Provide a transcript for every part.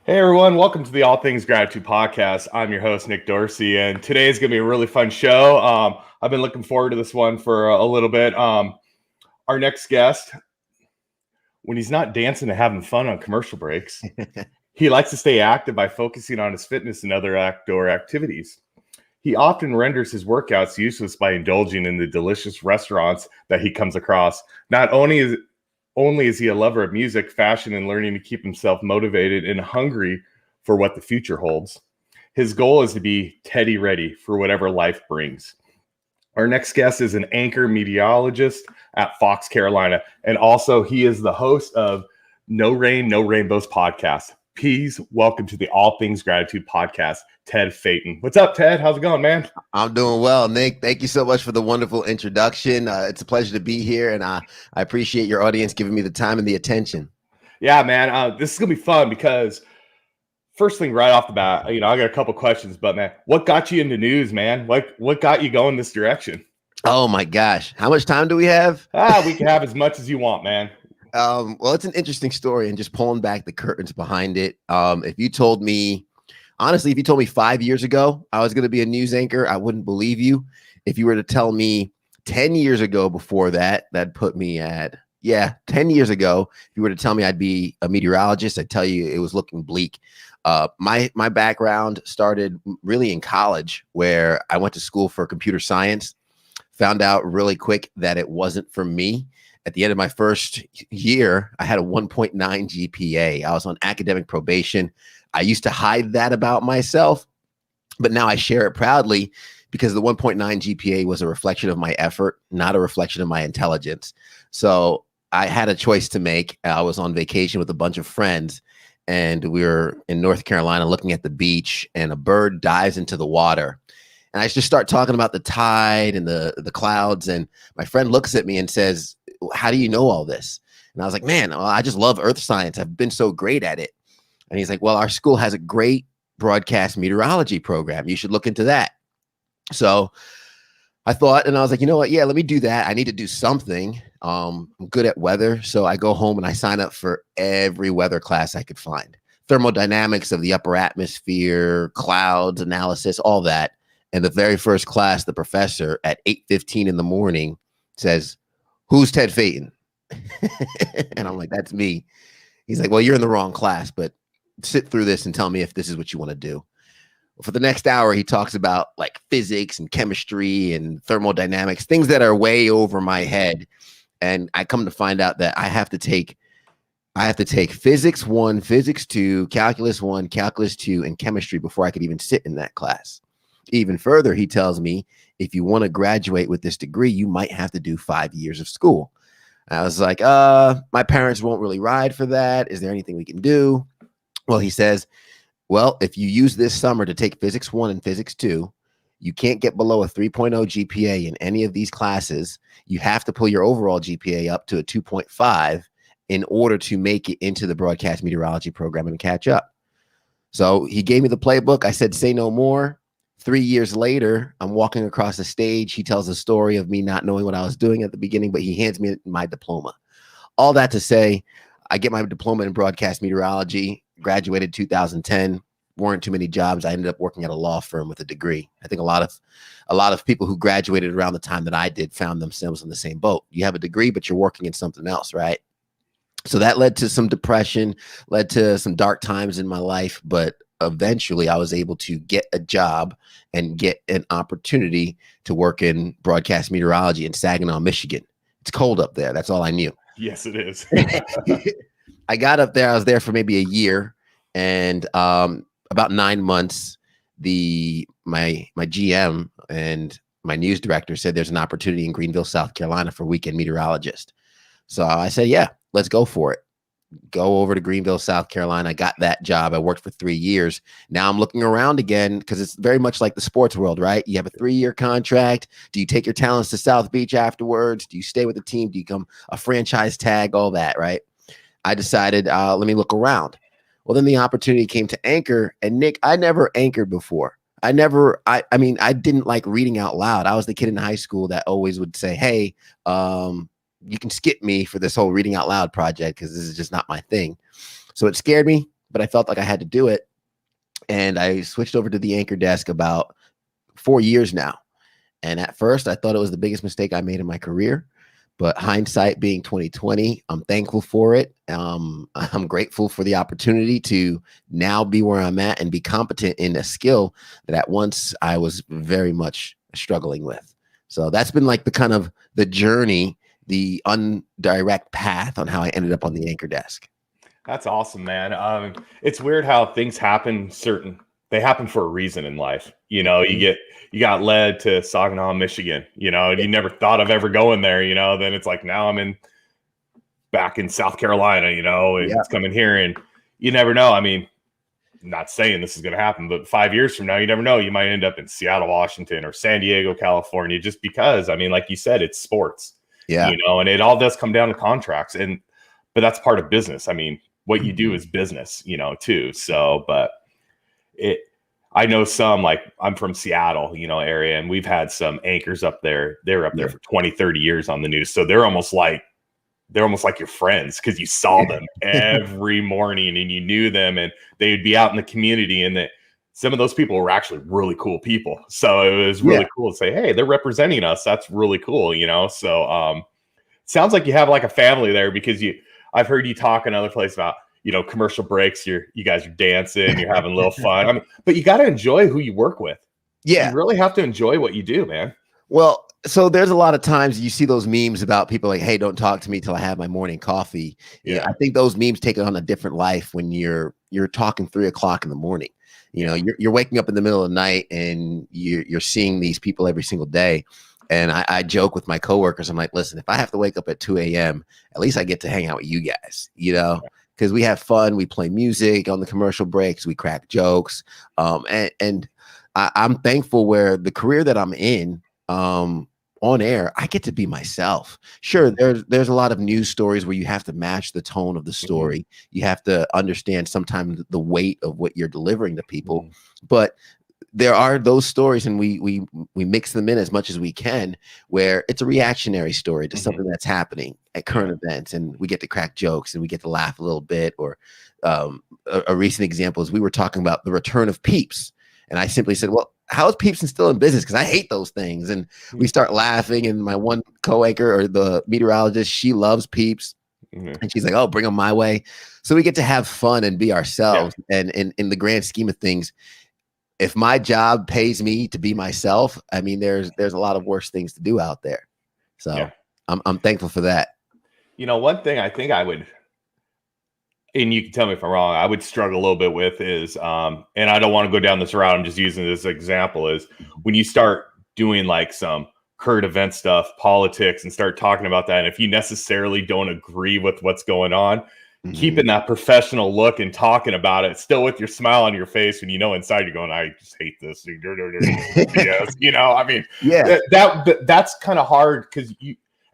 Hey everyone, welcome to the All Things Gratitude podcast. I'm your host, Nick Dorsey, and today is going to be a really fun show. I've been looking forward to this one for a little bit. Our next guest, when he's not dancing and having fun on commercial breaks, he likes to stay active by focusing on his fitness and other outdoor activities. He often renders his workouts useless by indulging in the delicious restaurants that he comes across. Not only is he a lover of music, fashion, and learning to keep himself motivated and hungry for what the future holds. His goal is to be Teddy ready for whatever life brings. Our next guest is an anchor meteorologist at Fox Carolina, and also he is the host of No Rain, No Rainbows podcast. Please welcome to the All Things Gratitude podcast, Ted Phaeton. What's up, Ted? How's it going, man? I'm doing well, Nick. Thank you so much for the wonderful introduction. It's a pleasure to be here, and I appreciate your audience giving me the time and the attention. Yeah, man. This is going to be fun because first thing right off the bat, I got a couple questions, but man, what got you into news, man? What got you going this direction? Oh my gosh. How much time do we have? We can have as much as you want, man. Well, it's an interesting story, and just pulling back the curtains behind it. If you told me 5 years ago I was going to be a news anchor, I wouldn't believe you. If you were to tell me 10 years ago before that put me at, 10 years ago, if you were to tell me I'd be a meteorologist, I'd tell you it was looking bleak. My background started really in college, where I went to school for computer science, found out really quick that it wasn't for me. At the end of my first year, I had a 1.9 GPA. I was on academic probation. I used to hide that about myself, but now I share it proudly because the 1.9 GPA was a reflection of my effort, not a reflection of my intelligence. So I had a choice to make. I was on vacation with a bunch of friends, and we were in North Carolina looking at the beach, and a bird dives into the water. And I just start talking about the tide and the clouds. And my friend looks at me and says, "How do you know all this?" And I was like, "Man, I just love earth science. I've been so great at it." And he's like, "Well, our school has a great broadcast meteorology program. You should look into that." So I thought, and I was like, you know what? Yeah, let me do that. I need to do something. I'm good at weather. So I go home and I sign up for every weather class I could find. Thermodynamics of the upper atmosphere, clouds analysis, all that. And the very first class, the professor at 8:15 in the morning says, "Who's Ted Phaeton?" And I'm like, "That's me." He's like, "Well, you're in the wrong class, but sit through this and tell me if this is what you want to do." For the next hour, he talks about like physics and chemistry and thermodynamics, things that are way over my head. And I come to find out that I have to take physics 1, physics 2, calculus 1, calculus 2, and chemistry before I could even sit in that class. Even further, he tells me, if you want to graduate with this degree, you might have to do 5 years of school. I was like, my parents won't really ride for that. Is there anything we can do? Well, he says, well, if you use this summer to take physics 1 and physics 2, you can't get below a 3.0 GPA in any of these classes. You have to pull your overall GPA up to a 2.5 in order to make it into the broadcast meteorology program and catch up. So he gave me the playbook. I said, say no more. 3 years later, I'm walking across the stage. He tells a story of me not knowing what I was doing at the beginning, but he hands me my diploma. All that to say, I get my diploma in broadcast meteorology, graduated 2010, weren't too many jobs. I ended up working at a law firm with a degree. I think a lot of people who graduated around the time that I did found themselves in the same boat. You have a degree, but you're working in something else, right? So that led to some depression, led to some dark times in my life, but eventually I was able to get a job and get an opportunity to work in broadcast meteorology in Saginaw, Michigan. It's cold up there. That's all I knew. Yes, it is. I got up there. I was there for maybe a year, and about 9 months, my GM and my news director said there's an opportunity in Greenville, South Carolina for weekend meteorologist. So I said, yeah, let's go for it. Go over to Greenville, South Carolina. I got that job. I worked for 3 years. Now I'm looking around again because it's very much like the sports world, right? You have a 3-year contract. Do you take your talents to South Beach afterwards? Do you stay with the team? Do you become a franchise tag? All that, right? I decided, let me look around. Well, then the opportunity came to anchor. And Nick, I never anchored before. I didn't like reading out loud. I was the kid in high school that always would say, hey, you can skip me for this whole reading out loud project because this is just not my thing. So it scared me. but I felt like I had to do it. And I switched over to the anchor desk about 4 years now. And at first I thought it was the biggest mistake I made in my career, but hindsight being 2020, I'm thankful for it. I'm grateful for the opportunity to now be where I'm at and be competent in a skill that at once I was very much struggling with. So that's been like the kind of the journey, the undirect path on how I ended up on the anchor desk. That's awesome, man. It's weird how things happen. They happen for a reason in life. You know, you got led to Saginaw, Michigan, you know, and you never thought of ever going there, you know, then it's like, now I'm back in South Carolina, you know, and it's coming here, and you never know. I mean, I'm not saying this is going to happen, but 5 years from now, you never know. You might end up in Seattle, Washington, or San Diego, California, just because, I mean, like you said, it's sports, you know, and it all does come down to contracts, but that's part of business. I mean, what you do is business, you know, too. So, but I know some, like, I'm from Seattle, you know, area, and we've had some anchors up there. They're up there for 20, 30 years on the news. So they're almost like your friends, because you saw them every morning and you knew them, and they would be out in the community, and that some of those people were actually really cool people. So it was really cool to say, hey, they're representing us. That's really cool, you know? So sounds like you have like a family there, because I've heard you talk in other places about, you know, commercial breaks, you guys are dancing, you're having a little fun. I mean, but you got to enjoy who you work with. You really have to enjoy what you do, man. Well, so there's a lot of times you see those memes about people like, hey, don't talk to me till I have my morning coffee. Yeah. I think those memes take it on a different life when you're talking 3 o'clock in the morning. You know, you're waking up in the middle of the night, and you're seeing these people every single day. And I joke with my coworkers. I'm like, listen, if I have to wake up at 2 a.m., at least I get to hang out with you guys, you know, because we have fun. We play music on the commercial breaks. We crack jokes. And I'm thankful where the career that I'm in, on air, I get to be myself. Sure, there's a lot of news stories where you have to match the tone of the story. You have to understand sometimes the weight of what you're delivering to people. But there are those stories, and we mix them in as much as we can, where it's a reactionary story to something that's happening at current events, and we get to crack jokes and we get to laugh a little bit. Or a recent example is we were talking about the return of Peeps, and I simply said, well, how is Peeps still in business? Because I hate those things. And we start laughing, and my one co-anchor, or the meteorologist, she loves Peeps. And she's like, oh, bring them my way. So we get to have fun and be ourselves. And in the grand scheme of things, if my job pays me to be myself, I mean, there's a lot of worse things to do out there. So I'm thankful for that. You know, one thing I think I would, and you can tell me if I'm wrong, I would struggle a little bit with is, and I don't want to go down this route, I'm just using this example, is when you start doing like some current event stuff, politics, and start talking about that. And if you necessarily don't agree with what's going on, keeping that professional look and talking about it still with your smile on your face, when you know inside you're going, I just hate this. Yes, you know, I mean, that's kind of hard, because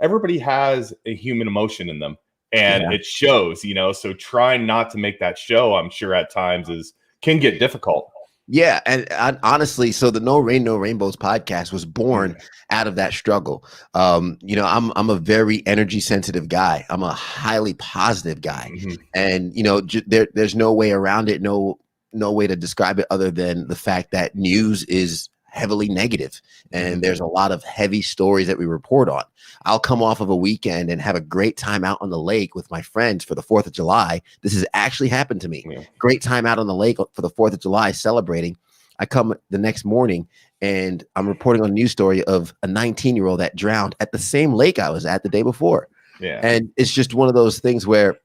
everybody has a human emotion in them, and it shows, you know. So trying not to make that show, I'm sure at times can get difficult. Yeah, and honestly, so the No Rain, No Rainbows podcast was born out of that struggle. You know, I'm a very energy sensitive guy. I'm a highly positive guy, and you know, there's no way around it. No way to describe it other than the fact that news is heavily negative, and there's a lot of heavy stories that we report on. I'll come off of a weekend and have a great time out on the lake with my friends for the 4th of July. This has actually happened to me. Great time out on the lake for the 4th of July celebrating. I come the next morning and I'm reporting on a news story of a 19-year-old that drowned at the same lake I was at the day before. And it's just one of those things where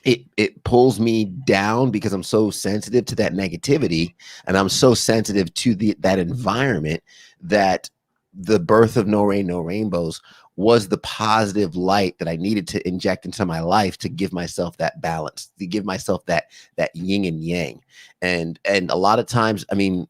it pulls me down, because I'm so sensitive to that negativity, and I'm so sensitive to that environment, that the birth of No Rain, No Rainbows was the positive light that I needed to inject into my life, to give myself that balance, to give myself that yin and yang. And a lot of times, I mean,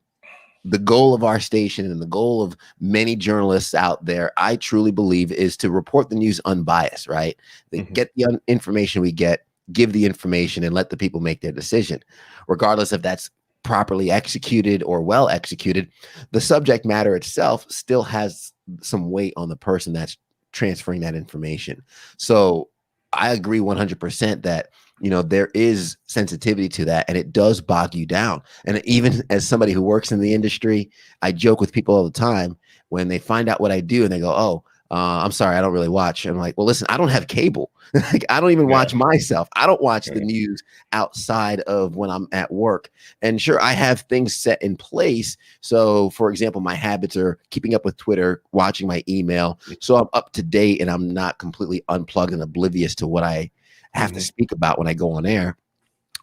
the goal of our station and the goal of many journalists out there, I truly believe, is to report the news unbiased, right? They get the information we get, give the information, and let the people make their decision, regardless if that's properly executed or well executed. The subject matter itself still has some weight on the person that's transferring that information. So I agree 100% that there is sensitivity to that, and it does bog you down. And even as somebody who works in the industry, I joke with people all the time when they find out what I do and they go, "Oh, I'm sorry, I don't really watch." I'm like, "Well, listen, I don't have cable. Like, I don't even watch myself. I don't watch the news outside of when I'm at work. And sure, I have things set in place. So, for example, my habits are keeping up with Twitter, watching my email, so I'm up to date and I'm not completely unplugged and oblivious to what I have to speak about when I go on air.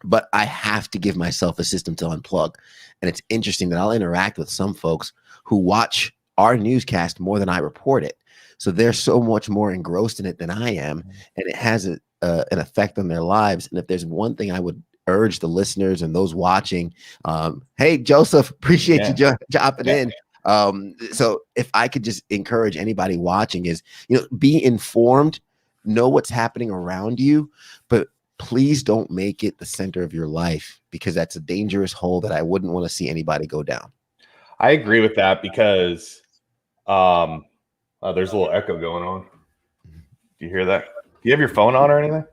But I have to give myself a system to unplug. And it's interesting that I'll interact with some folks who watch our newscast more than I report it. So they're so much more engrossed in it than I am, and it has an effect on their lives. And if there's one thing I would urge the listeners and those watching, hey, Joseph, appreciate you jumping in. So if I could just encourage anybody watching is, be informed, know what's happening around you, but please don't make it the center of your life, because that's a dangerous hole that I wouldn't want to see anybody go down. I agree with that because there's a little echo going on. Do you hear that? Do you have your phone on or anything?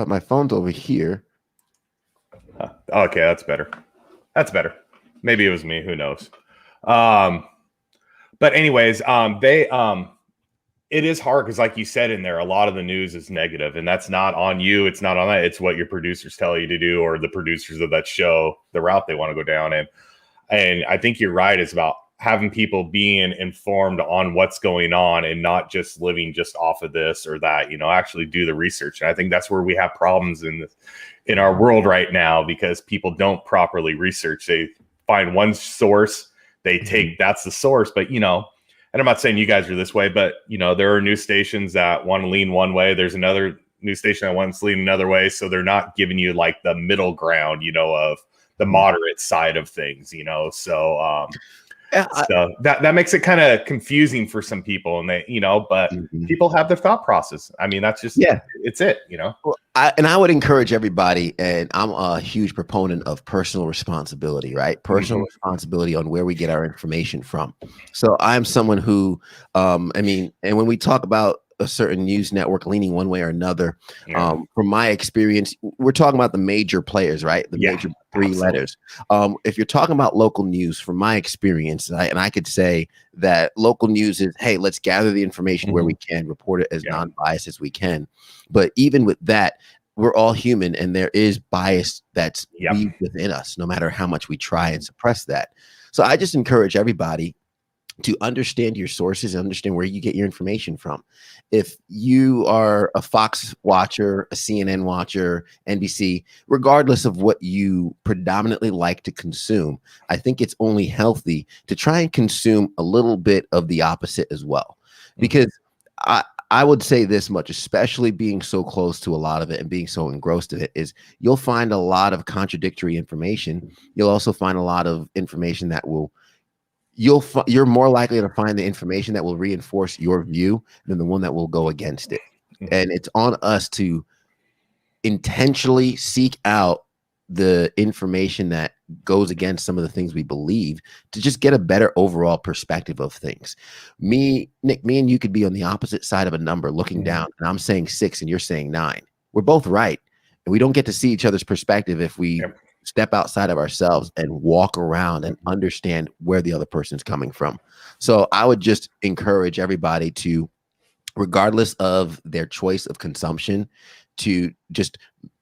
My phone's over here. Okay, that's better. That's better. Maybe it was me. Who knows? But anyways, it is hard because, like you said in there, a lot of the news is negative, and that's not on you. It's not on that. It's what your producers tell you to do, or the producers of that show, the route they want to go down. And I think you're right. It's about having people being informed on what's going on and not just living just off of this or that, actually do the research. And I think that's where we have problems in our world right now, because people don't properly research. They find one source, they take, that's the source. But, and I'm not saying you guys are this way, but, there are news stations that want to lean one way. There's another news station that wants to lean another way. So they're not giving you like the middle ground, of the moderate side of things, so so that makes it kind of confusing for some people, and they, but people have their thought process. I mean, that's just, it's it, Well, I would encourage everybody, and I'm a huge proponent of personal responsibility, right? Personal responsibility on where we get our information from. So I'm someone who, and when we talk about a certain news network leaning one way or another, from my experience, we're talking about the major players, right? The major three letters. If you're talking about local news, from my experience, and I could say that local news is, hey, let's gather the information where we can, report it as non-biased as we can. But even with that, we're all human, and there is bias that's weaved within us, no matter how much we try and suppress that. So I just encourage everybody to understand your sources and understand where you get your information from. If you are a Fox watcher, a CNN watcher, NBC, regardless of what you predominantly like to consume, I think it's only healthy to try and consume a little bit of the opposite as well. Because I would say this much, especially being so close to a lot of it and being so engrossed in it, is you'll find a lot of contradictory information. You'll also find a lot of information that will you're more likely to find the information that will reinforce your view than the one that will go against it. And it's on us to intentionally seek out the information that goes against some of the things we believe, to just get a better overall perspective of things. Nick, me and you could be on the opposite side of a number looking down, and I'm saying 6 and you're saying 9. We're both right. And we don't get to see each other's perspective if we step outside of ourselves and walk around and understand where the other person's coming from. So I would just encourage everybody to, regardless of their choice of consumption, to just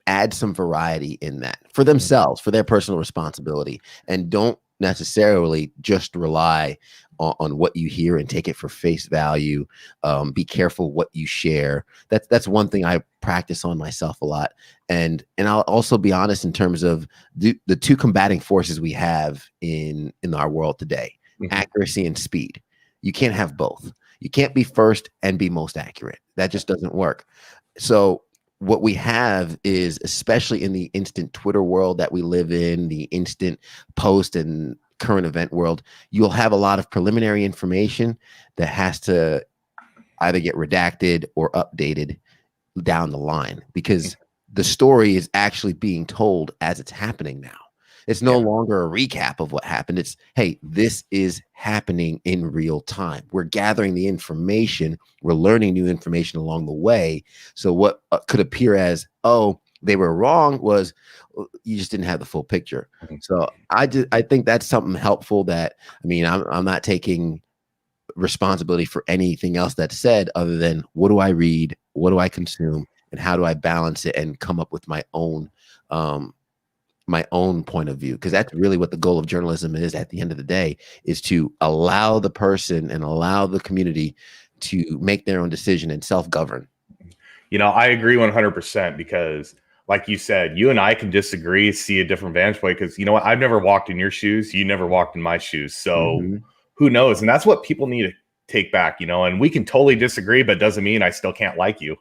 add some variety in that for themselves, for their personal responsibility, and don't necessarily just rely on what you hear and take it for face value. Be careful what you share. That's one thing I practice on myself a lot. And I'll also be honest in terms of the two combating forces we have in our world today, accuracy and speed. You can't have both. You can't be first and be most accurate. That just doesn't work. So what we have is, especially in the instant Twitter world that we live in, the instant post and current event world, you'll have a lot of preliminary information that has to either get redacted or updated down the line, because the story is actually being told as it's happening now. It's no longer a recap of what happened. It's, hey, this is happening in real time. We're gathering the information. We're learning new information along the way. So what could appear as, oh, they were wrong was you just didn't have the full picture. So I think that's something helpful that, I mean, I'm not taking responsibility for anything else that's said other than what do I read, what do I consume, and how do I balance it and come up with my own point of view, because that's really what the goal of journalism is at the end of the day, is to allow the person and allow the community to make their own decision and self-govern. I agree 100% because like you said, you and I can disagree, see a different vantage point, because you know what? I've never walked in your shoes. You never walked in my shoes. So who knows? And that's what people need to take back, and we can totally disagree, but it doesn't mean I still can't like you.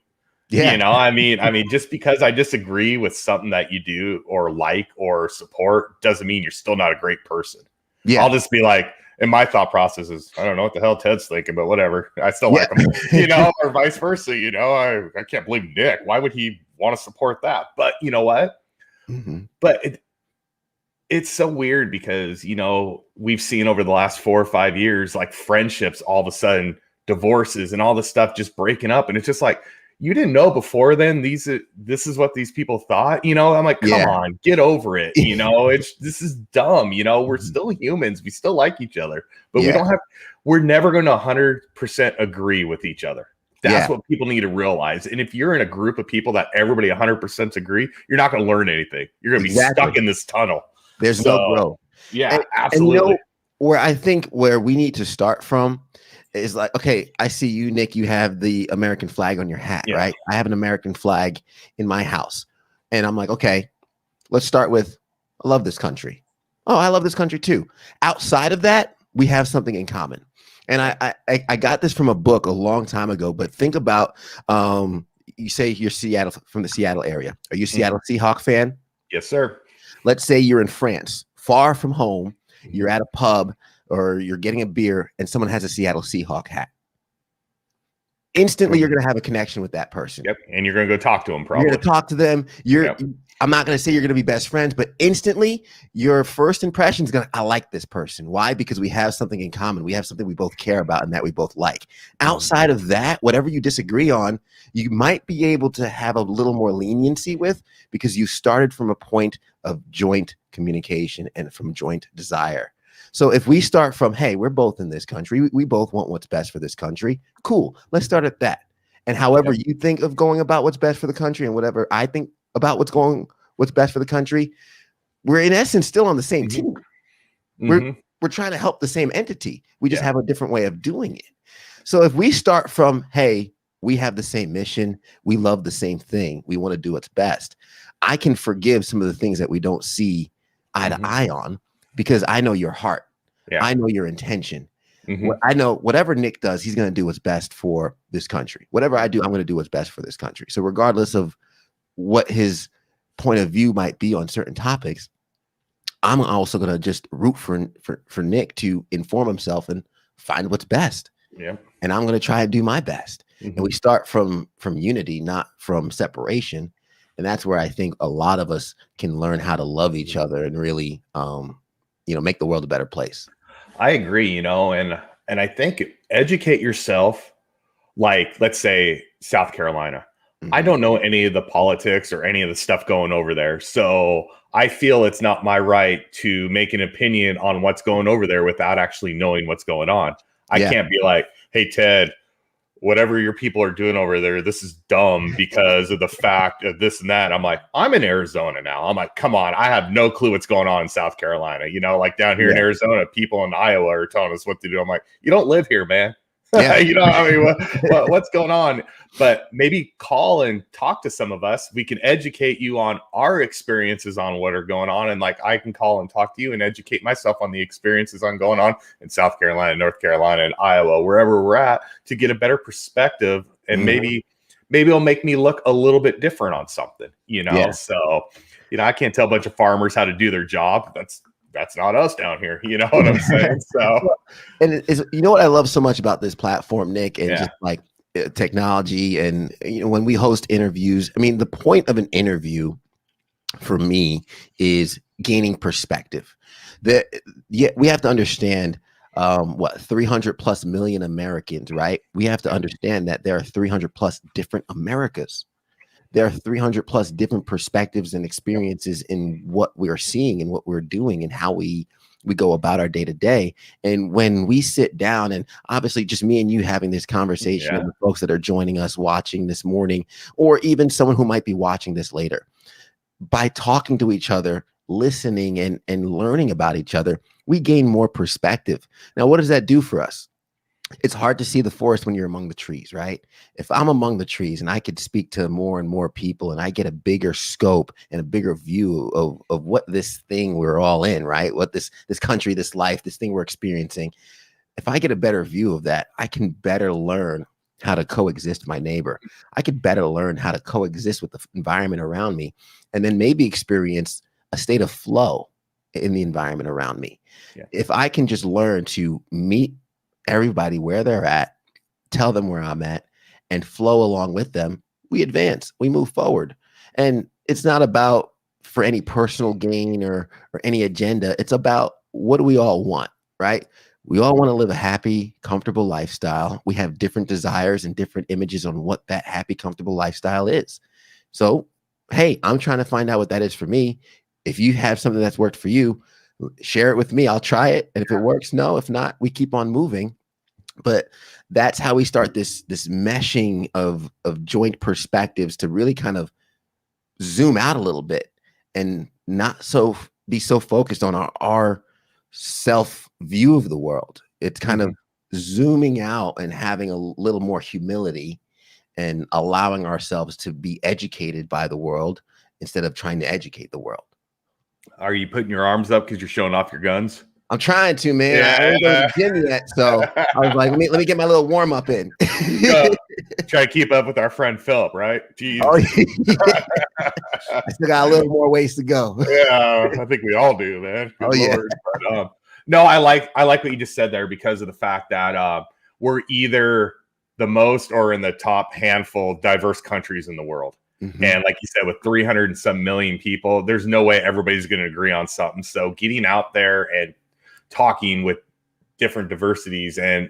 Yeah. I mean, just because I disagree with something that you do or like or support doesn't mean you're still not a great person. Yeah. I'll just be like, and my thought process is, I don't know what the hell Ted's thinking, but whatever. I still like him, or vice versa. I can't believe Nick. Why would he want to support that? But you know what? But it's so weird because, we've seen over the last 4 or 5 years, like friendships, all of a sudden divorces and all this stuff just breaking up. And it's just like, you didn't know before then, this is what these people thought, I'm like, come on, get over it. This is dumb. We're still humans. We still like each other, but we're never going to 100% agree with each other. That's what people need to realize. And if you're in a group of people that everybody 100% agree, you're not going to learn anything. You're going to be stuck in this tunnel. There's no growth. Yeah, absolutely. And where I think where we need to start from is like, okay, I see you, Nick, you have the American flag on your hat, right? I have an American flag in my house. And I'm like, okay, let's start with, I love this country. Oh, I love this country too. Outside of that, we have something in common. And I got this from a book a long time ago, but think about, you say you're from the Seattle area. Are you a Seattle Seahawk fan? Yes, sir. Let's say you're in France, far from home. You're at a pub or you're getting a beer and someone has a Seattle Seahawk hat. Instantly, you're going to have a connection with that person. Yep. And you're going to go talk to them probably. You're going to talk to them. I'm not going to say you're going to be best friends, but instantly your first impression is I like this person. Why? Because we have something in common. We have something we both care about and that we both like. Outside of that, whatever you disagree on, you might be able to have a little more leniency with, because you started from a point of joint communication and from joint desire. So if we start from, hey, we're both in this country, we both want what's best for this country. Cool. Let's start at that. And however you think of going about what's best for the country and whatever I think about what's best for the country, we're in essence still on the same team. We're trying to help the same entity. We just have a different way of doing it. So if we start from, hey, we have the same mission, we love the same thing, we want to do what's best, I can forgive some of the things that we don't see eye to eye on, because I know your heart. I know your intention. I know whatever Nick does, he's going to do what's best for this country. Whatever I do, I'm going to do what's best for this country. So regardless of what his point of view might be on certain topics, I'm also going to just root for Nick to inform himself and find what's best. Yeah. And I'm going to try and do my best. And we start from unity, not from separation. And that's where I think a lot of us can learn how to love each other and really, make the world a better place. I agree, and I think educate yourself. Like, let's say South Carolina. I don't know any of the politics or any of the stuff going over there. So I feel it's not my right to make an opinion on what's going over there without actually knowing what's going on. I can't be like, hey, Ted, whatever your people are doing over there, this is dumb because of the fact of this and that. I'm like, I'm in Arizona now. I'm like, come on, I have no clue what's going on in South Carolina. Like down here in Arizona, people in Iowa are telling us what to do. I'm like, you don't live here, man. What's going on? But maybe call and talk to some of us. We can educate you on our experiences on what are going on. And like, I can call and talk to you and educate myself on the experiences on going on in South Carolina, North Carolina, and Iowa, wherever we're at, to get a better perspective. And maybe it'll make me look a little bit different on something, So, I can't tell a bunch of farmers how to do their job. That's not us down here. You know what I'm saying? So, and what I love so much about this platform, Nick, and just like technology, and when we host interviews, I mean, the point of an interview for me is gaining perspective. We have to understand 300 plus million Americans, right? We have to understand that there are 300 plus different Americas. there are 300 plus different perspectives and experiences in what we're seeing and what we're doing and how we go about our day to day. And when we sit down, and obviously just me and you having this conversation, and the folks that are joining us watching this morning, or even someone who might be watching this later, by talking to each other, listening and learning about each other, we gain more perspective. Now, what does that do for us? It's hard to see the forest when you're among the trees, right? If I'm among the trees and I could speak to more and more people and I get a bigger scope and a bigger view of what this thing we're all in, right? What this country, this life, this thing we're experiencing. If I get a better view of that, I can better learn how to coexist with my neighbor. I could better learn how to coexist with the environment around me, and then maybe experience a state of flow in the environment around me. Yeah. If I can just learn to meet everybody where they're at, tell them where I'm at, and flow along with them, we advance, we move forward. And it's not about for any personal gain or any agenda. It's about what do we all want, right? We all want to live a happy, comfortable lifestyle. We have different desires and different images on what that happy, comfortable lifestyle is. So, hey, I'm trying to find out what that is for me. If you have something that's worked for you, share it with me. I'll try it. And if it works, no. If not, we keep on moving. But that's how we start this meshing of joint perspectives to really kind of zoom out a little bit and not be so focused on our self view of the world. It's kind of zooming out and having a little more humility and allowing ourselves to be educated by the world instead of trying to educate the world. Are you putting your arms up because you're showing off your guns? I'm trying to, man. I haven't go to the gym yet, so I was like, let me get my little warm up in. Try to keep up with our friend Philip, right? Jeez. Oh, yeah. I still got a little more ways to go. Yeah, I think we all do, man. Good Lord. Yeah. But, no, I like what you just said there because of the fact that we're either the most or in the top handful of diverse countries in the world. Mm-hmm. And like you said, with 300 and some million people, there's no way everybody's going to agree on something. So getting out there and talking with different diversities and,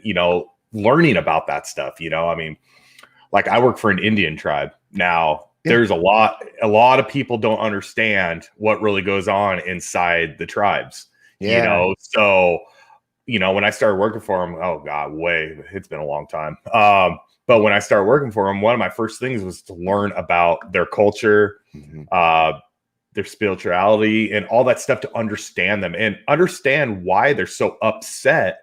learning about that stuff, I mean, like I work for an Indian tribe. Now there's a lot of people don't understand what really goes on inside the tribes, so, when I started working for them, oh God, it's been a long time. But when I started working for them, one of my first things was to learn about their culture, their spirituality, and all that stuff to understand them and understand why they're so upset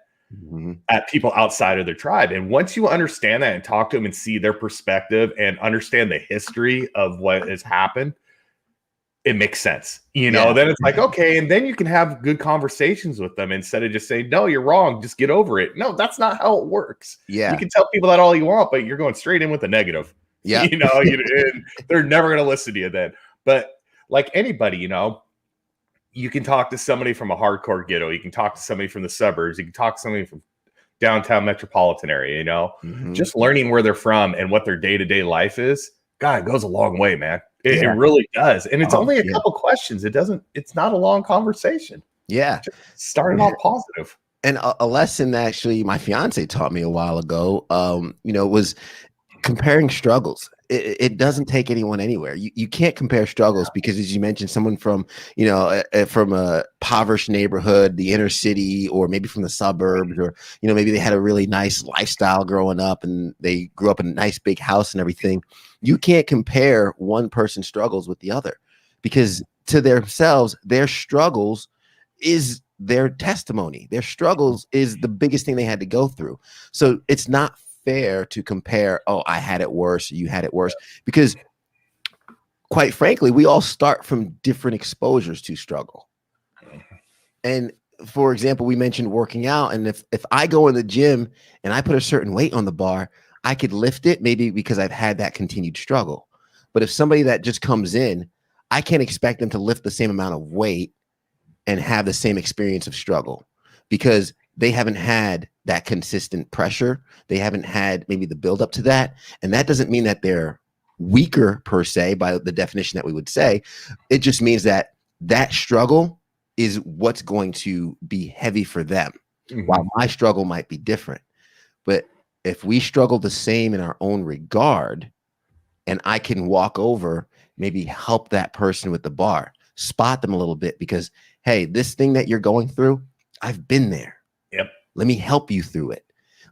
at people outside of their tribe. And once you understand that and talk to them and see their perspective and understand the history of what has happened, it makes sense. Then it's like, okay. And then you can have good conversations with them instead of just saying, no, you're wrong. Just get over it. No, that's not how it works. Yeah. You can tell people that all you want, but you're going straight in with a negative. Yeah. And they're never going to listen to you then. But like anybody, you can talk to somebody from a hardcore ghetto. You can talk to somebody from the suburbs. You can talk to somebody from downtown metropolitan area, just learning where they're from and what their day-to-day life is. God, it goes a long way, man. It really does. And it's only a couple questions. It's not a long conversation. Yeah. Just starting off positive. And a lesson that actually my fiance taught me a while ago, was comparing struggles. It doesn't take anyone anywhere. You can't compare struggles because, as you mentioned, someone from, from a impoverished neighborhood, the inner city, or maybe from the suburbs, or, maybe they had a really nice lifestyle growing up and they grew up in a nice big house and everything. You can't compare one person's struggles with the other because to themselves, their struggles is their testimony. Their struggles is the biggest thing they had to go through. So it's not fair to compare, oh, I had it worse, you had it worse, because quite frankly, we all start from different exposures to struggle. And for example, we mentioned working out. And if I go in the gym and I put a certain weight on the bar, I could lift it maybe because I've had that continued struggle. But if somebody that just comes in, I can't expect them to lift the same amount of weight and have the same experience of struggle because they haven't had that consistent pressure. They haven't had maybe the buildup to that. And that doesn't mean that they're weaker per se by the definition that we would say. It just means that struggle is what's going to be heavy for them, while my struggle might be different. But if we struggle the same in our own regard, and I can walk over, maybe help that person with the bar, spot them a little bit because, hey, this thing that you're going through, I've been there. Yep. Let me help you through it.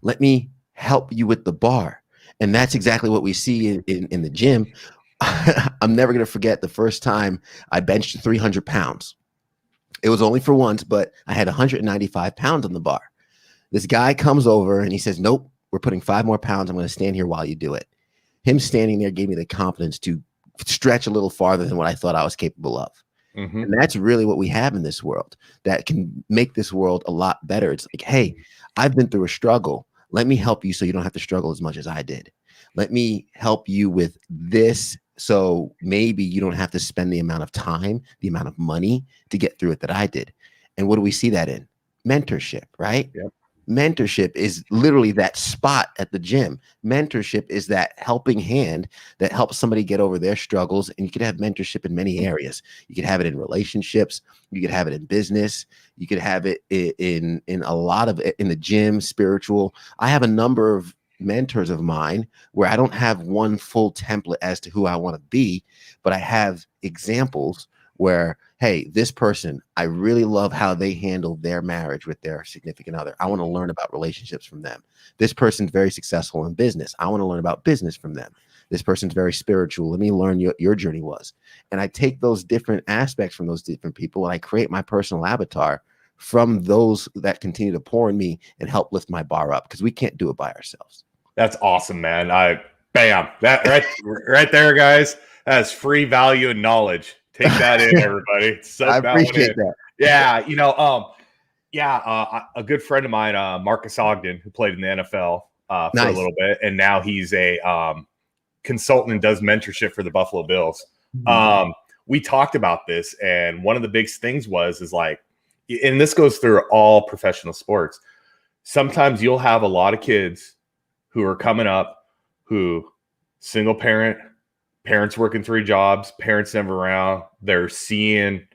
Let me help you with the bar. And that's exactly what we see in the gym. I'm never going to forget the first time I benched 300 pounds. It was only for once, but I had 195 pounds on the bar. This guy comes over and he says, nope, we're putting 5 more pounds. I'm going to stand here while you do it. Him standing there gave me the confidence to stretch a little farther than what I thought I was capable of. Mm-hmm. And that's really what we have in this world that can make this world a lot better. It's like, hey, I've been through a struggle. Let me help you so you don't have to struggle as much as I did. Let me help you with this so maybe you don't have to spend the amount of time, the amount of money to get through it that I did. And what do we see that in? Mentorship, right? Yep. Mentorship is literally that spot at the gym. Mentorship is that helping hand that helps somebody get over their struggles. And you could have mentorship in many areas. You could have it in relationships. You could have it in business. You could have it in a lot of in the gym, spiritual. I have a number of mentors of mine where I don't have one full template as to who I want to be, but I have examples where, hey, this person, I really love how they handle their marriage with their significant other. I want to learn about relationships from them. This person's very successful in business. I want to learn about business from them. This person's very spiritual. Let me learn your journey was. And I take those different aspects from those different people and I create my personal avatar from those that continue to pour in me and help lift my bar up because we can't do it by ourselves. That's awesome, man. Bam, that right there, guys. That's free value and knowledge. Take that in, everybody. I appreciate that. Yeah, a good friend of mine, Marcus Ogden, who played in the NFL for a little bit, and now he's a consultant and does mentorship for the Buffalo Bills. Mm-hmm. We talked about this, and one of the big things is like, and this goes through all professional sports. Sometimes you'll have a lot of kids who are coming up, who single parent, parents working 3 jobs, parents never around. They're seeing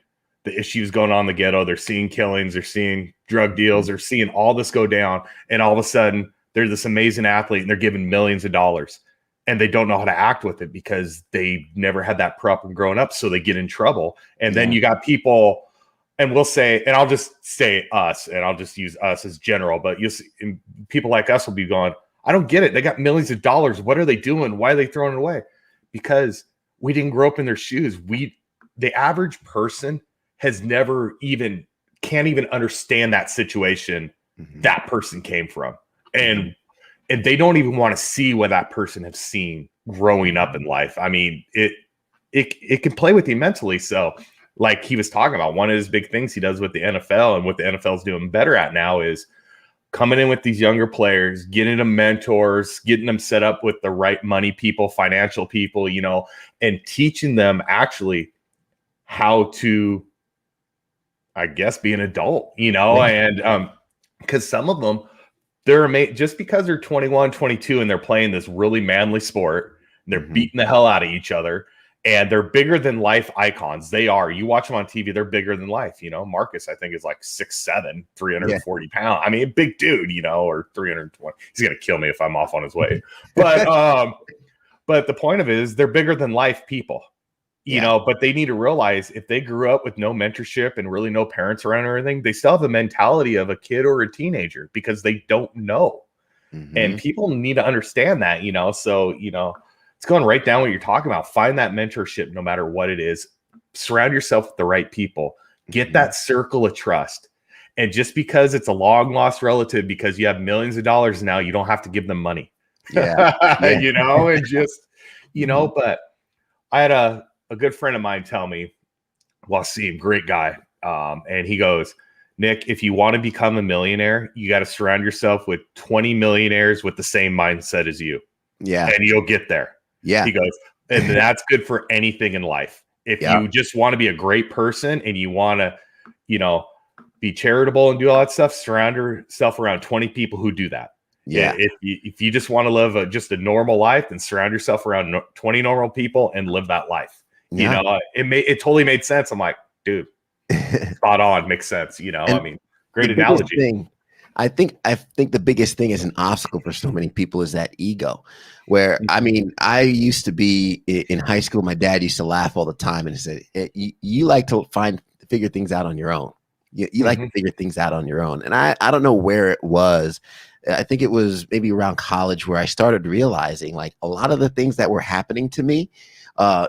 the issues going on in the ghetto. They're seeing killings. They're seeing drug deals. They're seeing all this go down. And all of a sudden, they're this amazing athlete, and they're given millions of dollars. And they don't know how to act with it because they never had that problem growing up. So they get in trouble. And then you got people, and we'll say, and I'll just say us, and I'll just use us as general, but you'll see people like us will be going, I don't get it. They got millions of dollars. What are they doing? Why are they throwing it away? Because we didn't grow up in their shoes. The average person has never can't even understand that situation that person came from. And they don't even want to see what that person has seen growing up in life. I mean, it can play with you mentally. So like he was talking about, one of his big things he does with the NFL and what the NFL is doing better at now is coming in with these younger players, getting them mentors, getting them set up with the right money people, financial people, and teaching them actually how to, I guess, be an adult, and because some of them, just because they're 21, 22, and they're playing this really manly sport, and they're beating the hell out of each other, and they're bigger than life icons. They are. You watch them on TV, they're bigger than life. Marcus, I think, is like 6'7", 340 pounds. I mean, a big dude, or 320. He's going to kill me if I'm off on his weight. But the point of it is they're bigger than life people, but they need to realize if they grew up with no mentorship and really no parents around or anything, they still have the mentality of a kid or a teenager because they don't know. And people need to understand that, so, it's going right down what you're talking about. Find that mentorship, no matter what it is. Surround yourself with the right people. Get that circle of trust. And just because it's a long lost relative, because you have millions of dollars now, you don't have to give them money. And just, but I had a good friend of mine tell me, well, see, great guy. And he goes, Nick, if you want to become a millionaire, you got to surround yourself with 20 millionaires with the same mindset as you. Yeah. And you'll get there. Yeah. He goes, and that's good for anything in life. If you just want to be a great person and you want to, be charitable and do all that stuff, surround yourself around 20 people who do that. Yeah. If you just want to live just a normal life, then surround yourself around 20 normal people and live that life. Yeah. It totally made sense. I'm like, dude, spot on, makes sense. Great analogy. I think the biggest thing is an obstacle for so many people is that ego. Where I Mhm. mean, I used to be in high school. My dad used to laugh all the time and said, You like to figure things out on your own. You like to Mhm. figure things out on your own." And I don't know where it was. I think it was maybe around college where I started realizing like a lot of the things that were happening to me,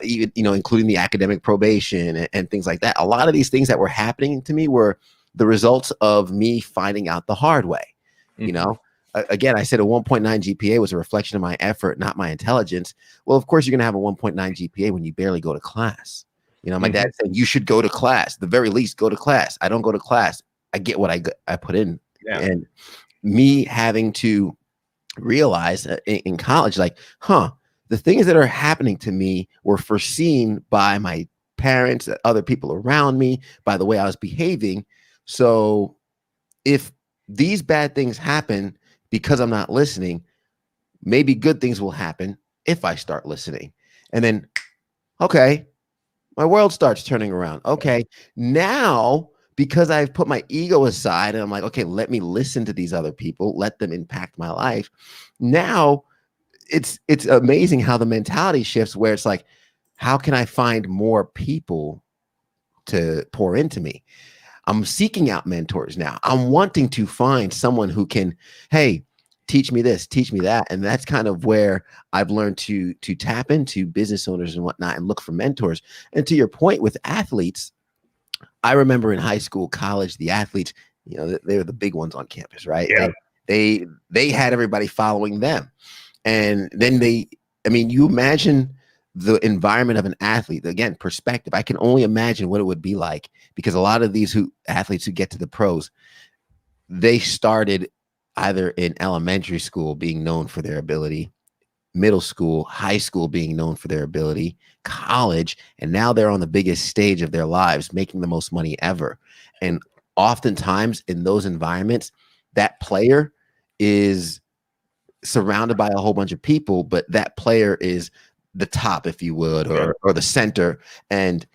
even including the academic probation and things like that. A lot of these things that were happening to me were the results of me finding out the hard way. You Mhm. know, again, I said a 1.9 GPA was a reflection of my effort, not my intelligence. Well, of course, you're going to have a 1.9 GPA when you barely go to class. My dad Mhm. said you should go to class, the very least, go to class. I don't go to class. I get what I put in, Yeah. and me having to realize in college, like, the things that are happening to me were foreseen by my parents, other people around me, by the way I was behaving. So if these bad things happen because I'm not listening, maybe good things will happen if I start listening. And then, okay, my world starts turning around. Okay, now because I've put my ego aside and I'm like, okay, let me listen to these other people, let them impact my life. Now it's amazing how the mentality shifts where it's like, how can I find more people to pour into me? I'm seeking out mentors now. I'm wanting to find someone who can, hey, teach me this, teach me that. And that's kind of where I've learned to tap into business owners and whatnot and look for mentors. And to your point with athletes, I remember in high school, college, the athletes, they were the big ones on campus, right? Yeah. They had everybody following them. And then I mean, you imagine the environment of an athlete. Again, perspective. I can only imagine what it would be like because a lot of these athletes who get to the pros, they started either in elementary school being known for their ability, middle school, high school being known for their ability, college, and now they're on the biggest stage of their lives, making the most money ever. And oftentimes in those environments, that player is surrounded by a whole bunch of people, but that player is the top, if you would, Yeah. or the center. And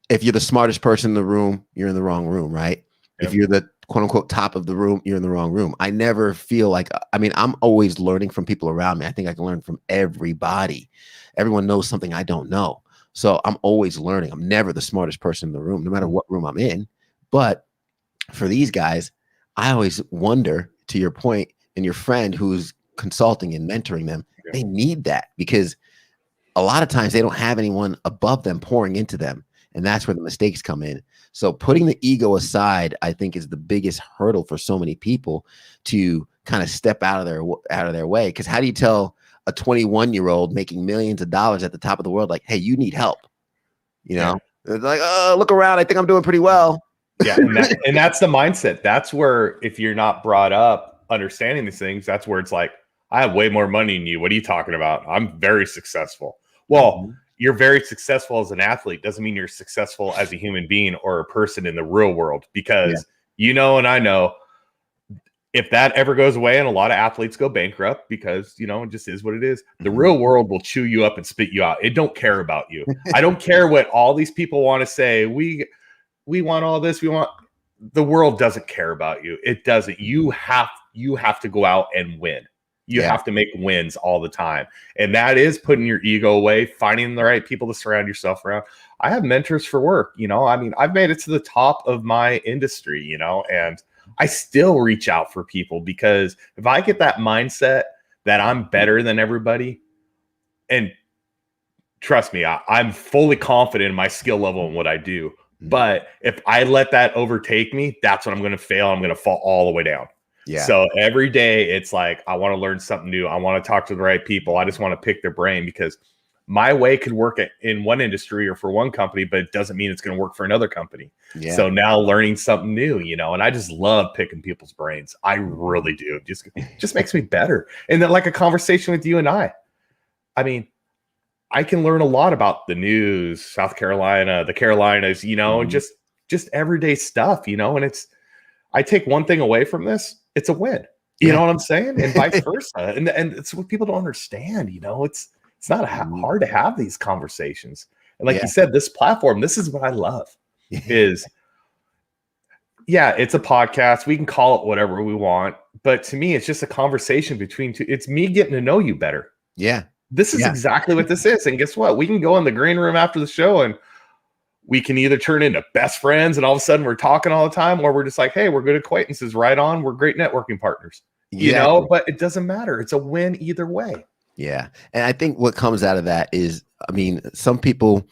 if you're the smartest person in the room, you're in the wrong room, right? If Yeah. you're the quote unquote top of the room, you're in the wrong room. I never feel like, I mean, I'm always learning from people around me. I think I can learn from everybody. Everyone knows something I don't know. So I'm always learning. I'm never the smartest person in the room, no matter what room I'm in. But for these guys, I always wonder, to your point, and your friend who's consulting and mentoring them, Yeah. they need that because a lot of times they don't have anyone above them pouring into them. And that's where the mistakes come in. So putting the ego aside, I think, is the biggest hurdle for so many people to kind of step out of their way. Because how do you tell a 21-year-old making millions of dollars at the top of the world, like, hey, you need help? Yeah. It's like, oh, look around. I think I'm doing pretty well. Yeah, and that's the mindset. That's where if you're not brought up understanding these things, that's where it's like, I have way more money than you. What are you talking about? I'm very successful. Well, Mhm. you're very successful as an athlete doesn't mean you're successful as a human being or a person in the real world Yeah. because and I know if that ever goes away and a lot of athletes go bankrupt because it just is what it is, the Mhm. real world will chew you up and spit you out. It don't care about you. I don't care what all these people want to say. We want all this. The world doesn't care about you. It doesn't. You have to go out and win. You Yeah. have to make wins all the time. And that is putting your ego away, finding the right people to surround yourself around. I have mentors for work, I mean, I've made it to the top of my industry, and I still reach out for people because if I get that mindset that I'm better than everybody, and trust me, I'm fully confident in my skill level and what I do. Mhm. But if I let that overtake me, that's when I'm going to fail. I'm going to fall all the way down. Yeah. So every day it's like, I want to learn something new. I want to talk to the right people. I just want to pick their brain because my way could work in one industry or for one company, but it doesn't mean it's going to work for another company. Yeah. So now learning something new, and I just love picking people's brains. I really do. Just makes me better. And then like a conversation with you and I mean, I can learn a lot about the news, South Carolina, the Carolinas, and Mhm. just everyday stuff, and I take one thing away from this, it's a win. You Yeah. know what I'm saying? And vice versa. And it's what people don't understand, it's not Mhm. hard to have these conversations. And like Yeah. you said, this platform, this is what I love is Yeah, it's a podcast. We can call it whatever we want. But to me, it's just a conversation between two. It's me getting to know you better. Yeah. This is Yeah. exactly what this is. And guess what? We can go in the green room after the show and we can either turn into best friends and all of a sudden we're talking all the time, or we're just like, hey, we're good acquaintances, right on. We're great networking partners, Exactly. but it doesn't matter. It's a win either way. Yeah. And I think what comes out of that is, I mean, some people,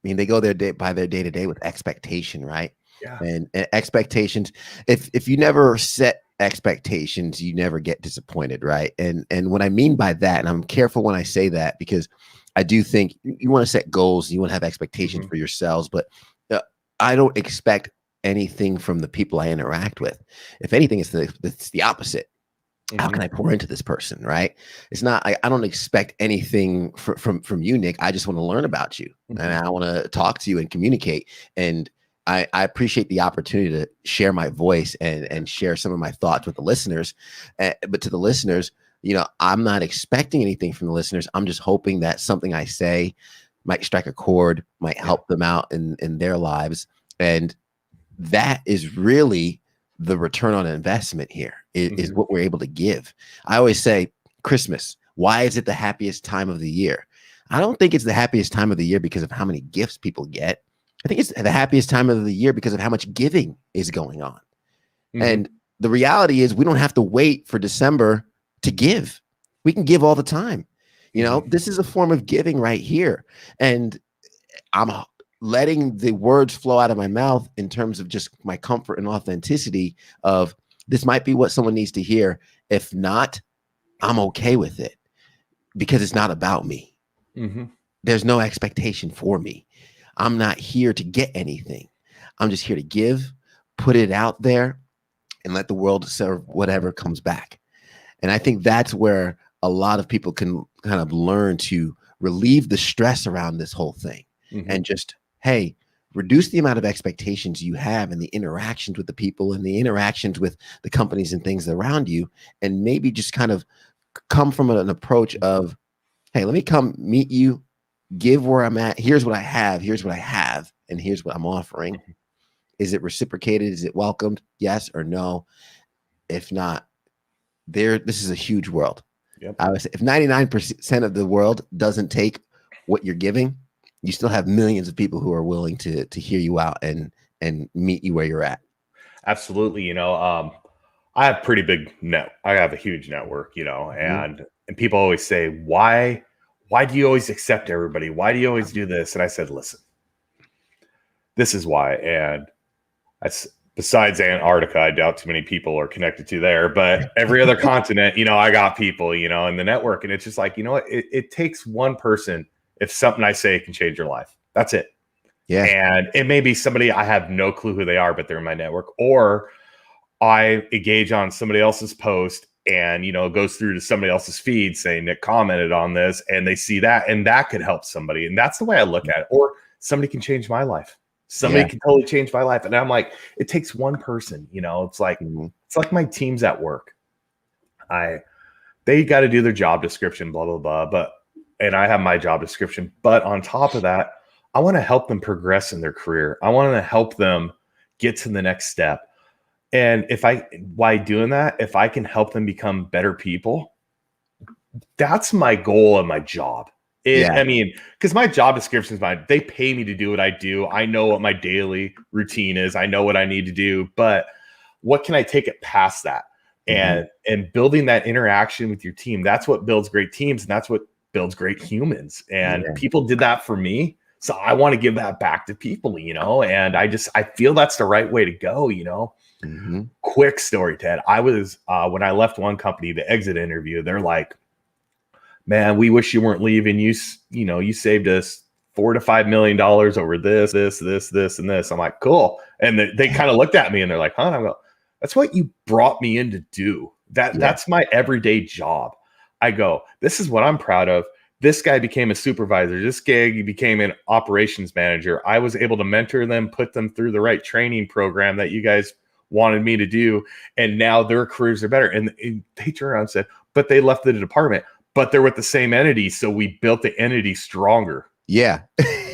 they go their day by their day to day with expectation, right? Yeah. And expectations, if you never set expectations, you never get disappointed, right? And what I mean by that, and I'm careful when I say that, because I do think you want to set goals, you want to have expectations for yourselves, but I don't expect anything from the people I interact with. If anything, it's the opposite. How can I pour into this person, right? It's not, I don't expect anything from you, Nick. I just want to learn about you, and I want to talk to you and communicate. And I appreciate the opportunity to share my voice and share some of my thoughts with the listeners. But to the listeners, I'm not expecting anything from the listeners. I'm just hoping that something I say might strike a chord, might help them out in their lives. And that is really the return on investment here is what we're able to give. I always say Christmas, why is it the happiest time of the year? I don't think it's the happiest time of the year because of how many gifts people get. I think it's the happiest time of the year because of how much giving is going on. And the reality is we don't have to wait for December to give. We can give all the time. This is a form of giving right here. And I'm letting the words flow out of my mouth in terms of just my comfort and authenticity of this might be what someone needs to hear. If not, I'm okay with it because it's not about me. There's no expectation for me. I'm not here to get anything. I'm just here to give, put it out there, and let the world serve whatever comes back. And I think that's where a lot of people can kind of learn to relieve the stress around this whole thing and just, hey, reduce the amount of expectations you have and the interactions with the people and the interactions with the companies and things around you. And maybe just kind of come from an approach of, hey, let me come meet you, give where I'm at. Here's what I have. Here's what I have. And here's what I'm offering. Is it reciprocated? Is it welcomed? Yes or no? If not, this is a huge world. I would say if 99% of the world doesn't take what you're giving, you still have millions of people who are willing to hear you out and meet you where you're at. Absolutely. I have pretty big I have a huge network, and people always say, why do you always accept everybody? Why do you always do this? And I said, listen, this is why. And that's besides Antarctica, I doubt too many people are connected to there, but every other continent, I got people, in the network. And it's just like, it takes one person. If something I say can change your life, that's it. Yeah. And it may be somebody I have no clue who they are, but they're in my network, or I engage on somebody else's post and, it goes through to somebody else's feed saying Nick commented on this and they see that and that could help somebody. And that's the way I look at it. Or somebody can change my life. Somebody can totally change my life. And I'm like, it takes one person, it's like, it's like my team's at work. They got to do their job description, blah, blah, blah. And I have my job description. But on top of that, I want to help them progress in their career. I want to help them get to the next step. And why doing that, if I can help them become better people, that's my goal and my job. I mean, because my job description is they pay me to do what I do. I know what my daily routine is. I know what I need to do, but what can I take it past that? And building that interaction with your team, that's what builds great teams. And that's what builds great humans. And people did that for me. So I want to give that back to people, and I feel that's the right way to go, Quick story, Ted. I was, when I left one company, the exit interview, they're like, man, we wish you weren't leaving. You saved us $4 to $5 million over this, and this. I'm like, cool. And they kind of looked at me and they're like, huh? And I go, that's what you brought me in to do. That's my everyday job. I go, this is what I'm proud of. This guy became a supervisor. This guy became an operations manager. I was able to mentor them, put them through the right training program that you guys wanted me to do. And now their careers are better. And they turned around and said, but they left the department, but they're with the same entity. So we built the entity stronger. Yeah.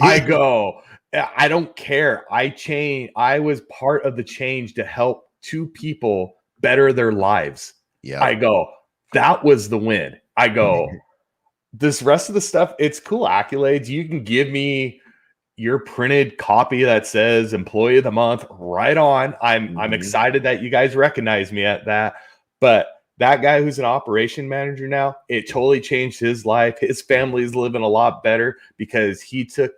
I go, I don't care. I was part of the change to help two people better their lives. Yeah. I go, that was the win. I go, this rest of the stuff, it's cool accolades. You can give me your printed copy that says employee of the month, right on. I'm excited that you guys recognize me at that. But that guy who's an operation manager now, it totally changed his life. His family's living a lot better because he took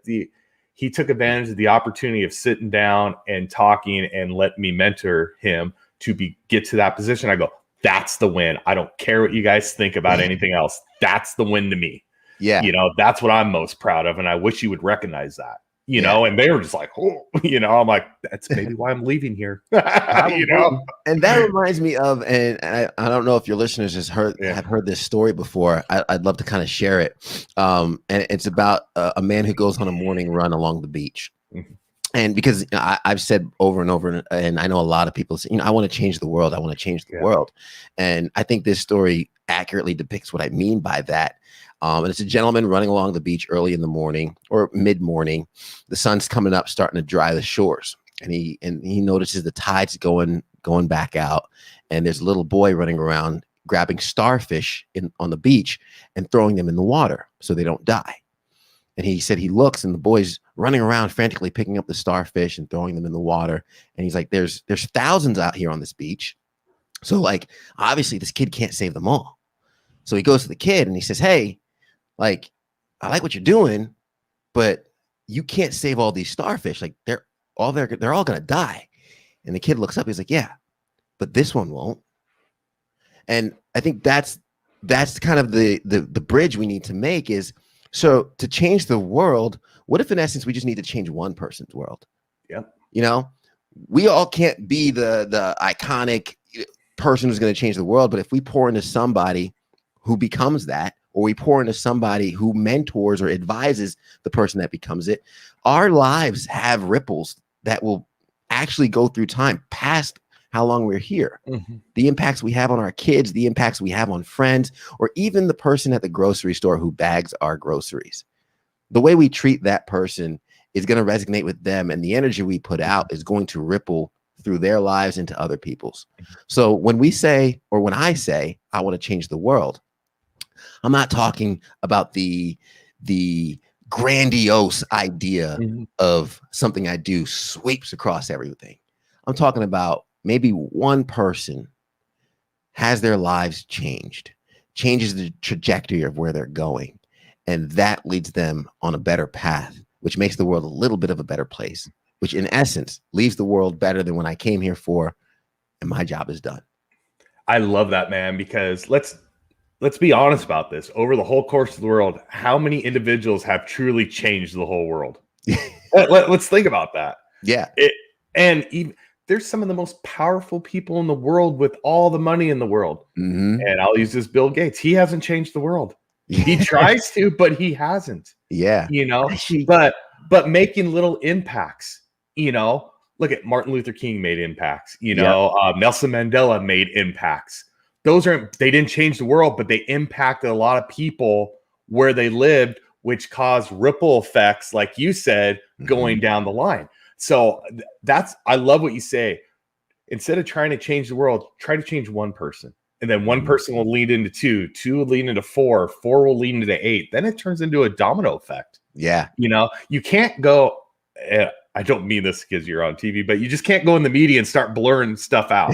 advantage of the opportunity of sitting down and talking and let me mentor him to get to that position. I go, that's the win. I don't care what you guys think about anything else. That's the win to me. Yeah. That's what I'm most proud of. And I wish you would recognize that, and they were just like, oh, I'm like, that's maybe why I'm leaving here. And that reminds me of, and I don't know if your listeners have heard this story before. I'd love to kind of share it. And it's about a man who goes on a morning run along the beach. Mm-hmm. And because I've said over and over, and I know a lot of people say, I want to change the world. I want to change the world. And I think this story accurately depicts what I mean by that. And it's a gentleman running along the beach early in the morning or mid-morning. The sun's coming up, starting to dry the shores. And he notices the tide's going back out. And there's a little boy running around grabbing starfish on the beach and throwing them in the water so they don't die. And he said he looks and the boy's running around frantically picking up the starfish and throwing them in the water. And he's like, there's thousands out here on this beach. So like, obviously this kid can't save them all. So he goes to the kid and he says, hey, like, I like what you're doing, but you can't save all these starfish. Like they're all going to die. And the kid looks up. He's like, yeah, but this one won't. And I think that's kind of the bridge we need to make is, so to change the world, what if in essence, we just need to change one person's world? Yeah. We all can't be the iconic person who's going to change the world. But if we pour into somebody who becomes that, or we pour into somebody who mentors or advises the person that becomes it, our lives have ripples that will actually go through time past how long we're here. Mm-hmm. The impacts we have on our kids, the impacts we have on friends, or even the person at the grocery store who bags our groceries. The way we treat that person is going to resonate with them, and the energy we put out is going to ripple through their lives into other people's. So when we say, or when I say, I want to change the world, I'm not talking about the grandiose idea of something I do sweeps across everything. I'm talking about maybe one person has their lives changes the trajectory of where they're going. And that leads them on a better path, which makes the world a little bit of a better place, which in essence leaves the world better than when I came here for, and my job is done. I love that, man, because let's be honest about this. Over the whole course of the world, how many individuals have truly changed the whole world? Let's think about that. Yeah. There's some of the most powerful people in the world with all the money in the world. Mm-hmm. And I'll use this Bill Gates. He hasn't changed the world. He tries to, but he hasn't. Yeah. But making little impacts, look at Martin Luther King made impacts, Nelson Mandela made impacts. They didn't change the world, but they impacted a lot of people where they lived, which caused ripple effects, like you said, going down the line. So I love what you say. Instead of trying to change the world, try to change one person. And then one person will lead into two will lead into four will lead into 8. Then it turns into a domino effect. Yeah. You can't go, I don't mean this because you're on TV, but you just can't go in the media and start blurring stuff out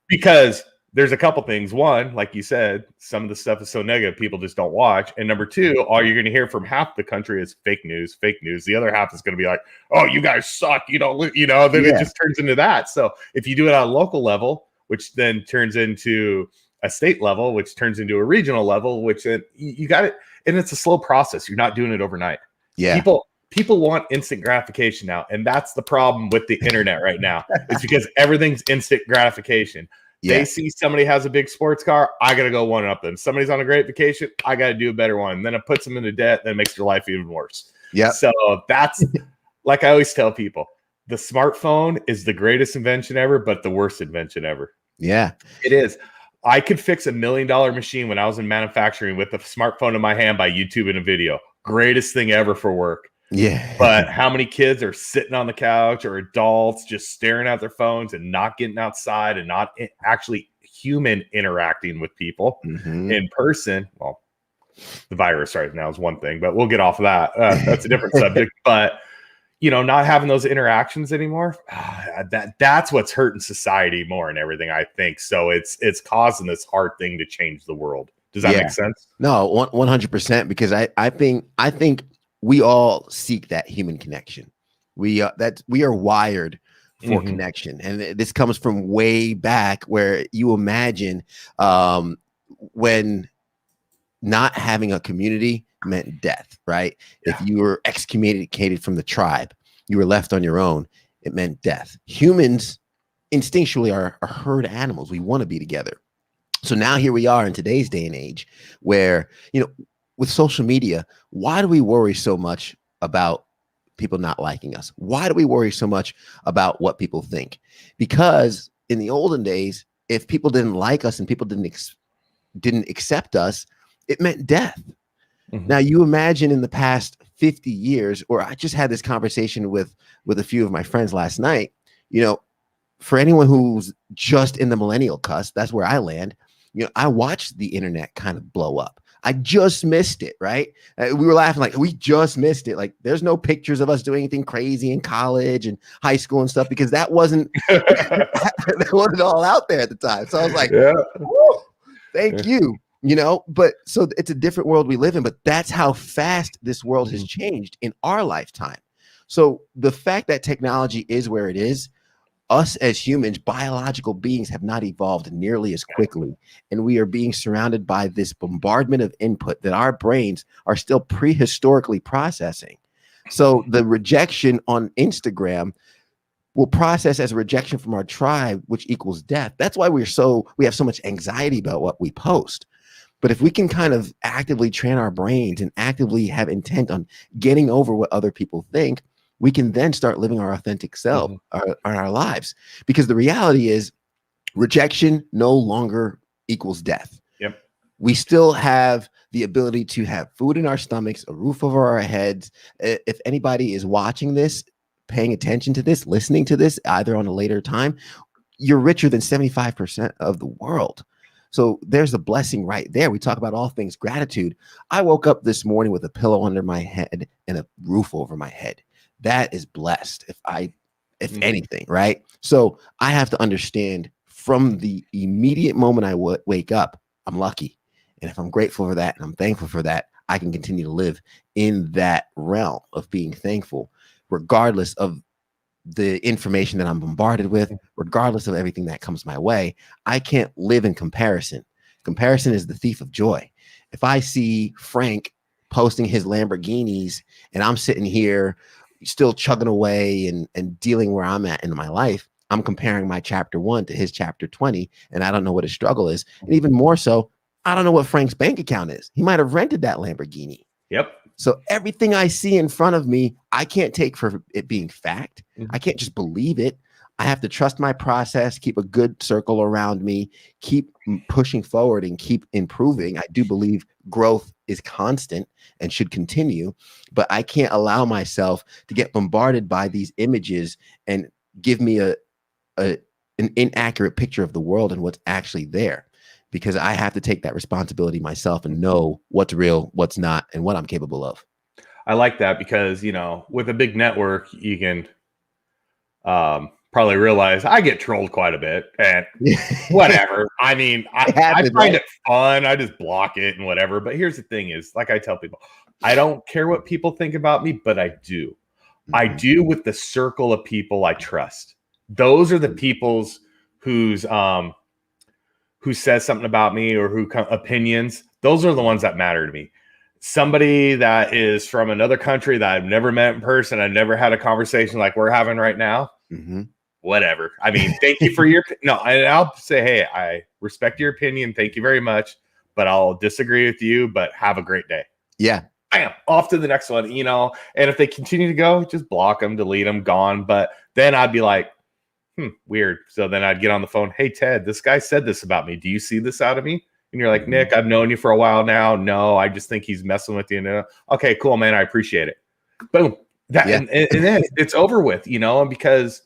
because there's a couple things. One, like you said, some of the stuff is so negative, people just don't watch. And number 2, all you're going to hear from half the country is fake news. The other half is going to be like, oh, you guys suck. Then it just turns into that. So if you do it on a local level, which then turns into a state level, which turns into a regional level, which then you got it. And it's a slow process. You're not doing it overnight. Yeah. People want instant gratification now. And that's the problem with the internet right now. It's because everything's instant gratification. Yeah. They see somebody has a big sports car, I got to go one up them. Somebody's on a great vacation, I got to do a better one. Then it puts them into debt, then it makes their life even worse. Yeah. So that's like I always tell people, the smartphone is the greatest invention ever, but the worst invention ever. Yeah. It is. I could fix $1 million machine when I was in manufacturing with a smartphone in my hand by YouTube and a video. Greatest thing ever for work. Yeah. But how many kids are sitting on the couch, or adults just staring at their phones and not getting outside and not actually human interacting with people in person? Well, the virus right now is one thing, but we'll get off of that. That's a different subject. But not having those interactions anymore, that's what's hurting society more and everything, I think. So it's causing this hard thing to change the world. Does that make sense? No, 100%. Because I think we all seek that human connection. We are wired for connection, and this comes from way back, where you imagine when not having a community meant death, right? Yeah. If you were excommunicated from the tribe, you were left on your own, it meant death. Humans instinctually are herd animals. We want to be together. So now here we are in today's day and age where, with social media, why do we worry so much about people not liking us? Why do we worry so much about what people think? Because in the olden days, if people didn't like us and people didn't accept us, it meant death. Now you imagine in the past 50 years, or I just had this conversation with a few of my friends last night, for anyone who's just in the millennial cusp, that's where I land. I watched the internet kind of blow up. I just missed it, right? We were laughing like, we just missed it. Like, there's no pictures of us doing anything crazy in college and high school and stuff, because that wasn't that wasn't all out there at the time. So I was like, thank you. But so it's a different world we live in, but that's how fast this world has changed in our lifetime. So the fact that technology is where it is, us as humans, biological beings, have not evolved nearly as quickly. And we are being surrounded by this bombardment of input that our brains are still prehistorically processing. So the rejection on Instagram will process as a rejection from our tribe, which equals death. That's why we have so much anxiety about what we post. But if we can kind of actively train our brains and actively have intent on getting over what other people think, we can then start living our authentic self on our lives. Because the reality is, rejection no longer equals death. Yep. We still have the ability to have food in our stomachs, a roof over our heads. If anybody is watching this, paying attention to this, listening to this, either on a later time, you're richer than 75% of the world. So there's a blessing right there. We talk about all things gratitude. I woke up this morning with a pillow under my head and a roof over my head. That is blessed, if anything, right? So I have to understand, from the immediate moment I wake up, I'm lucky. And if I'm grateful for that and I'm thankful for that, I can continue to live in that realm of being thankful, regardless of the information that I'm bombarded with, regardless of everything that comes my way. I can't live in comparison. Comparison is the thief of joy. If I see Frank posting his Lamborghinis and I'm sitting here still chugging away and dealing where I'm at in my life, I'm comparing my chapter 1 to his chapter 20, and I don't know what his struggle is. And even more so, I don't know what Frank's bank account is. He might have rented that Lamborghini. Yep. So everything I see in front of me, I can't take for it being fact. I can't just believe it. I have to trust my process, keep a good circle around me, keep pushing forward and keep improving. I do believe growth is constant and should continue, but I can't allow myself to get bombarded by these images and give me an inaccurate picture of the world and what's actually there, because I have to take that responsibility myself and know what's real, what's not, and what I'm capable of. I like that, because, with a big network, you can probably realize I get trolled quite a bit, and whatever. I mean, I find it fun. I just block it and whatever. But here's the thing is, like I tell people, I don't care what people think about me, but I do. I do with the circle of people I trust. Those are the people's who says something about me or opinions. Those are the ones that matter to me. Somebody that is from another country that I've never met in person, I've never had a conversation like we're having right now. Whatever. I mean, thank you for and I'll say, hey, I respect your opinion. Thank you very much, but I'll disagree with you, but have a great day. Yeah. Bam, off to the next one, and if they continue to go, just block them, delete them, gone. But then I'd be like, weird. So then I'd get on the phone. Hey, Ted, this guy said this about me. Do you see this out of me? And you're like, Nick, I've known you for a while now. No, I just think he's messing with you. Okay, cool, man. I appreciate it. boom. That Yeah. and then it's over with, and because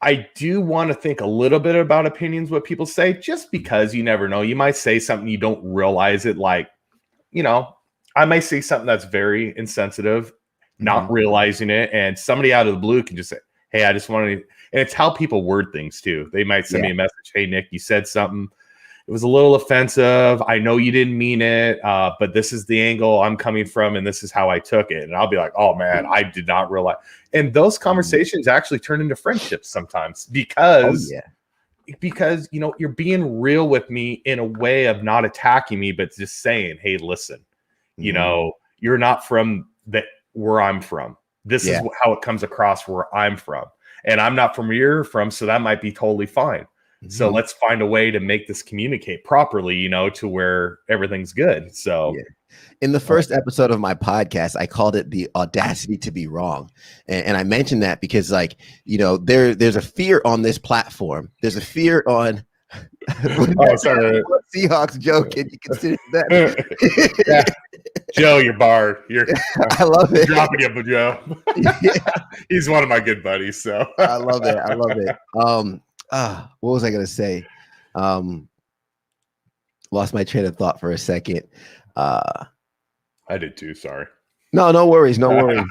I do want to think a little bit about opinions, what people say, just because you never know. You might say something you don't realize it, like, I might say something that's very insensitive, not realizing it, and somebody out of the blue can just say, hey, I just wanted to, and it's how people word things too. They might send me a message, hey, Nick, you said something. It was a little offensive. I know you didn't mean it, but this is the angle I'm coming from, and this is how I took it. And I'll be like, oh, man, I did not realize. And those conversations actually turn into friendships sometimes because you're being real with me in a way of not attacking me, but just saying, hey, listen, you're not from where I'm from. This is how it comes across where I'm from. And I'm not from where you're from, so that might be totally fine. So let's find a way to make this communicate properly, to where everything's good. So in the first episode of my podcast, I called it the Audacity to Be Wrong. And I mentioned that because there's a fear on this platform. There's a fear on sorry. Seahawks joke. Can you consider that? Joe, you're barred. I love it. Dropping you, Joe. He's one of my good buddies. So I love it. What was I going to say? Lost my train of thought for a second. I did too. Sorry. No worries. So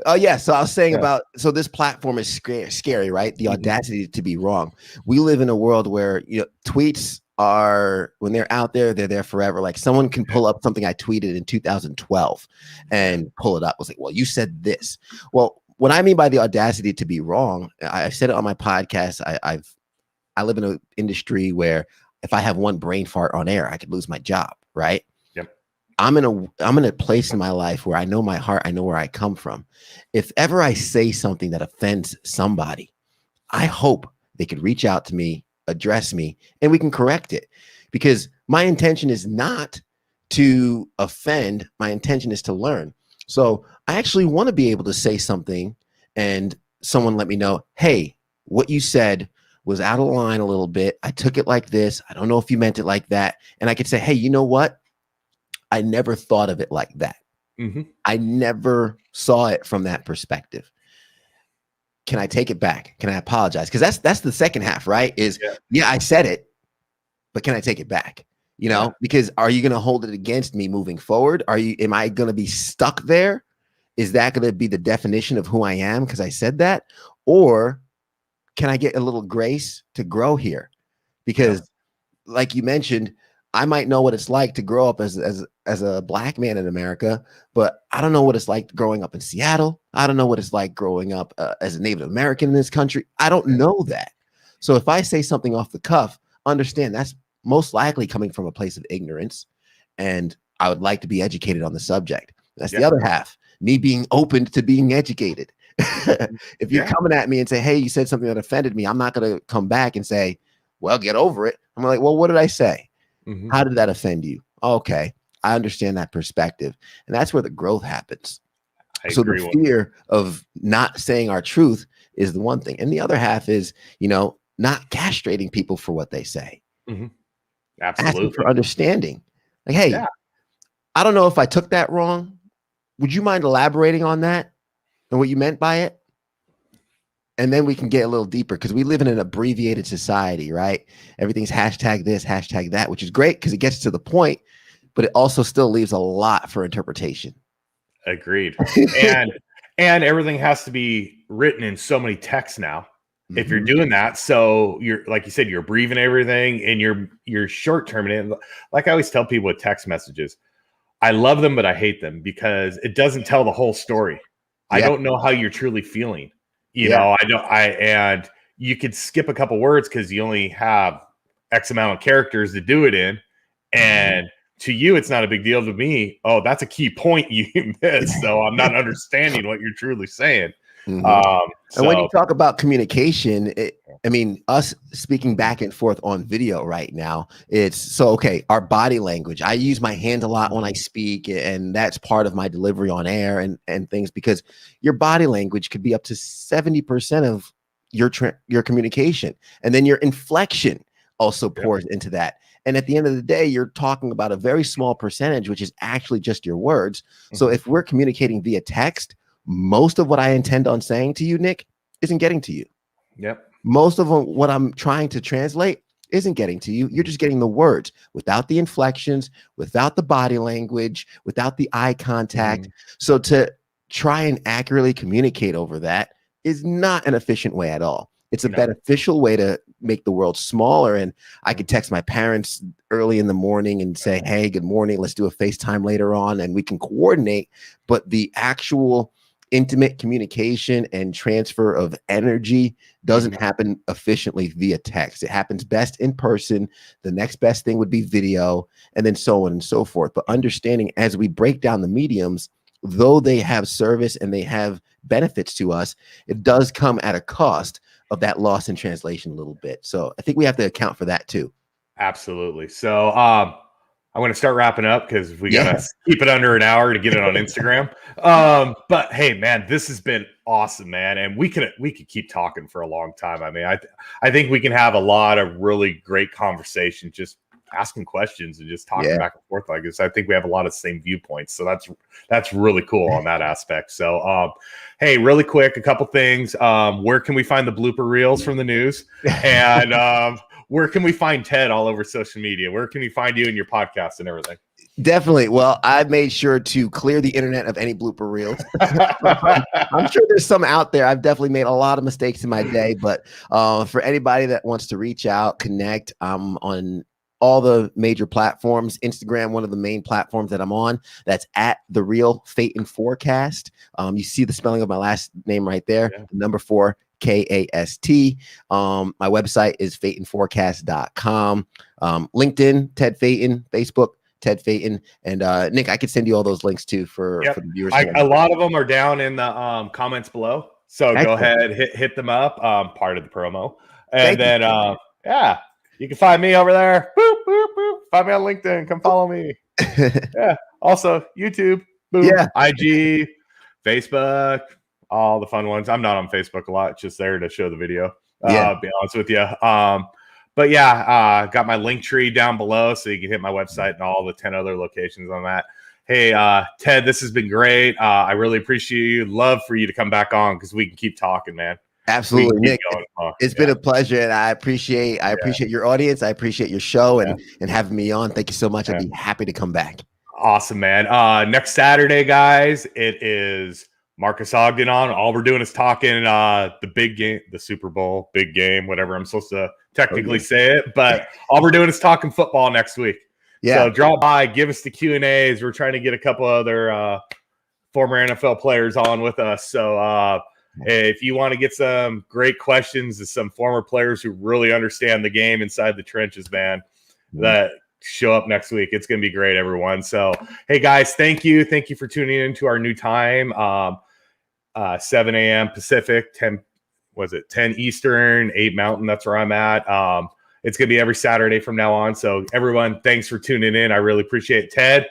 I was saying about, so this platform is scary, right? The audacity to be wrong. We live in a world where, tweets are, when they're out there, they're there forever. Like someone can pull up something I tweeted in 2012 and pull it up. I was like, well, you said this. Well, what I mean by the audacity to be wrong, I've said it on my podcast. I live in an industry where if I have one brain fart on air, I could lose my job, right? Yep. I'm in a place in my life where I know my heart, I know where I come from. If ever I say something that offends somebody, I hope they could reach out to me, address me, and we can correct it. Because my intention is not to offend, my intention is to learn. So I actually want to be able to say something and someone let me know, hey, what you said was out of line a little bit. I took it like this. I don't know if you meant it like that. And I could say, hey, you know what? I never thought of it like that. I never saw it from that perspective. Can I take it back? Can I apologize? Because that's the second half, right? Is I said it, but can I take it back? Because are you going to hold it against me moving forward? Am I going to be stuck there? Is that going to be the definition of who I am because I said that? Or can I get a little grace to grow here? Because like you mentioned, I might know what it's like to grow up as a black man in America, but I don't know what it's like growing up in Seattle. I don't know what it's like growing up as a Native American in this country. I don't know that. So if I say something off the cuff, understand that's most likely coming from a place of ignorance, and I would like to be educated on the subject. That's the other half, me being open to being educated. If you're coming at me and say, hey, you said something that offended me, I'm not going to come back and say, well, get over it. I'm like, well, what did I say? How did that offend you? Okay, I understand that perspective. And that's where the growth happens. So the fear of not saying our truth is the one thing. And the other half is, not castrating people for what they say. Absolutely. Asking for understanding. Like, hey, I don't know if I took that wrong. Would you mind elaborating on that and what you meant by it? And then we can get a little deeper because we live in an abbreviated society, right? Everything's hashtag this, hashtag that, which is great because it gets to the point, but it also still leaves a lot for interpretation. Agreed. And everything has to be written in so many texts now. If you're doing that, so you're, like you said, you're abbreviating everything and you're short terming it. Like I always tell people with text messages, I love them, but I hate them because it doesn't tell the whole story. I don't know how you're truly feeling. And you could skip a couple words because you only have X amount of characters to do it in. And to you, it's not a big deal. To me, oh, that's a key point you missed. So I'm not understanding what you're truly saying. And when you talk about communication, us speaking back and forth on video right now, our body language. I use my hand a lot when I speak, and that's part of my delivery on air and things, because your body language could be up to 70% of your communication. And then your inflection also pours into that. And at the end of the day, you're talking about a very small percentage, which is actually just your words. So if we're communicating via text, most of what I intend on saying to you, Nick, isn't getting to you. Yep. Most of what I'm trying to translate isn't getting to you. You're just getting the words without the inflections, without the body language, without the eye contact. So to try and accurately communicate over that is not an efficient way at all. It's a beneficial way to make the world smaller. And I could text my parents early in the morning and say, hey, good morning. Let's do a FaceTime later on and we can coordinate. But the actual intimate communication and transfer of energy doesn't happen efficiently via text. It happens best in person. The next best thing would be video, and then so on and so forth. But understanding as we break down the mediums, though they have service and they have benefits to us, it does come at a cost of that loss in translation a little bit. So I think we have to account for that too. Absolutely. So I'm going to start wrapping up because we got to keep it under an hour to get it on Instagram. But hey, man, this has been awesome, man. And we could keep talking for a long time. I mean, I think we can have a lot of really great conversation, just asking questions and just talking back and forth like this. I think we have a lot of same viewpoints. So that's really cool on that aspect. So, hey, really quick, a couple things. Where can we find the blooper reels from the news? And, where can we find Ted all over social media? Where can we find you and your podcast and everything? Definitely. Well, I've made sure to clear the internet of any blooper reels. I'm sure there's some out there. I've definitely made a lot of mistakes in my day, but for anybody that wants to reach out, connect, I'm on all the major platforms. Instagram, one of the main platforms that I'm on, that's at the real Phaeton Forecast. You see the spelling of my last name right there, number 4. KAST. My website is phaetonforecast.com. LinkedIn, Ted Phaeton. Facebook, Ted Phaeton. And Nick, I could send you all those links too for the viewers. A lot of them are down in the comments below. So go ahead, hit them up. Part of the promo. And then, you can find me over there. Boop, boop, boop. Find me on LinkedIn. Come follow me. Also, YouTube, IG, Facebook. All the fun ones. I'm not on Facebook a lot, just there to show the video. I'll be honest with you. But got my link tree down below so you can hit my website and all the 10 other locations on that. Hey, Ted, this has been great. I really appreciate you. Love for you to come back on because we can keep talking, man. Absolutely, Nick. It's been a pleasure, and I appreciate your audience. I appreciate your show and having me on. Thank you so much. I'd be happy to come back. Awesome, man. Next Saturday, guys, it is Marcus Ogden on. All we're doing is talking the big game, the Super Bowl, big game, whatever I'm supposed to technically say it. But all we're doing is talking football next week. So drop by, give us the Q&As. We're trying to get a couple other former NFL players on with us. So if you want to get some great questions to some former players who really understand the game inside the trenches, man, that show up next week. It's going to be great, everyone. So, hey, guys, thank you. Thank you for tuning into our new time. 7 a.m. Pacific, 10 Eastern, 8 Mountain. That's where I'm at. It's going to be every Saturday from now on. So, everyone, thanks for tuning in. I really appreciate it. Ted,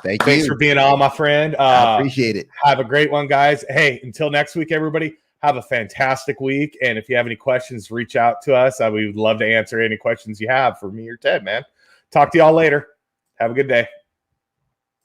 thanks for being on, my friend. I appreciate it. Have a great one, guys. Hey, until next week, everybody, have a fantastic week. And if you have any questions, reach out to us. We would love to answer any questions you have for me or Ted, man. Talk to y'all later. Have a good day.